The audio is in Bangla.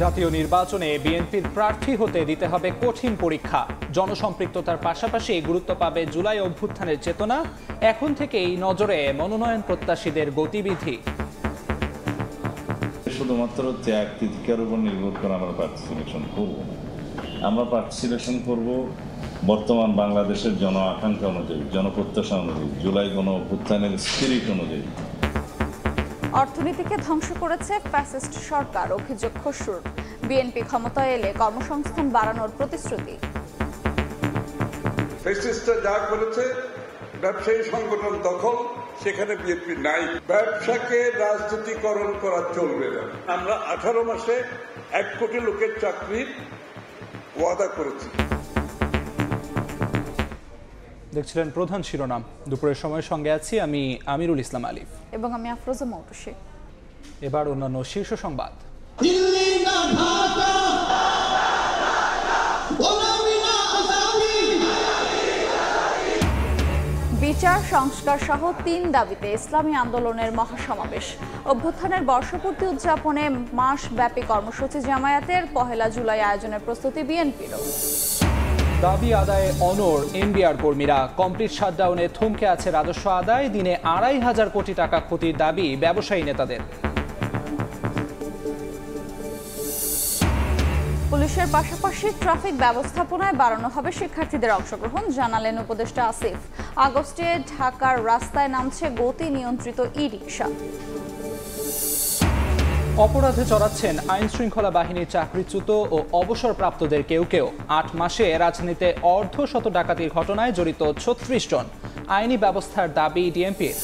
জাতীয় নির্বাচনে বিএনপির প্রার্থী হতে দিতে হবে কঠিন পরীক্ষা। জনসম্পৃক্ততার পাশাপাশি গুরুত্ব পাবে জুলাই অভ্যুত্থানের চেতনা। এখন থেকেই নজরে মনোনয়ন প্রত্যাশীদের গতিবিধি। শুধুমাত্র ত্যাগ তিতিকার উপর নির্ভর করে আমরা প্রার্থী সিলেকশন করব না। আমরা প্রার্থী সিলেকশন করব বর্তমান বাংলাদেশের জন আকাঙ্ক্ষা অনুযায়ী, জনপ্রত্যাশা অনুযায়ী, জুলাই গণ অভ্যুত্থানের স্পিরিট অনুযায়ী। অর্থনীতিকে ধ্বংস করেছে ফ্যাসিস্ট সরকার, অভিযোগ খসরুর। বিএনপি ক্ষমতায় এলে কর্মসংস্থান বাড়ানোর প্রতিশ্রুতি। ফ্যাসিস্টরা যা করেছে, ব্যবসায়ী সংগঠন দখল, সেখানে বিএনপি নাই। ব্যবসাকে রাজনীতিকরণ করা চলবে না। আমরা 18 মাসে 1 কোটি লোকের চাকরির ওয়াদা করেছি। দেখছিলেন প্রধান শিরোনাম। দুপুরের সময় সঙ্গে আছি আমি আমিরুল ইসলাম আলিফ এবং আমি আফরোজা মৌটুসী। এবার অন্যান্য শীর্ষ সংবাদ। বিচার সংস্কার সহ 3 দাবিতে ইসলামী আন্দোলনের মহাসমাবেশ। অভ্যুত্থানের বর্ষপূর্তি উদযাপনে মাসব্যাপী কর্মসূচি জামায়াতের। 1 জুলাই আয়োজনের প্রস্তুতি বিএনপিরও। দাবি আদায়ে অনড় এনবিআর কর্মীরা। কমপ্লিট শাটডাউনে থমকে আছে রাজস্ব আদায়। দিনে 2,500 কোটি টাকা ক্ষতির দাবি ব্যবসায়ী নেতাদের। পুলিশের পাশাপাশি ট্রাফিক ব্যবস্থাপনায় বাড়ানো হবে শিক্ষার্থীদের অংশগ্রহণ, জানালেন উপদেষ্টা আসিফ। আগস্টে ঢাকার রাস্তায় নামছে গতি নিয়ন্ত্রিত ই-রিকশা। অপরাধে চড়াচ্ছেন আইন শৃঙ্খলা বাহিনীর চাকরিচ্যুত ও অবসরপ্রাপ্তদের কেউ কেউ। 8 মাসে রাজধানীতে অর্ধশত ডাকাতির ঘটনায় জড়িত 36 জন। আইনি ব্যবস্থার দাবি ডিএমপির।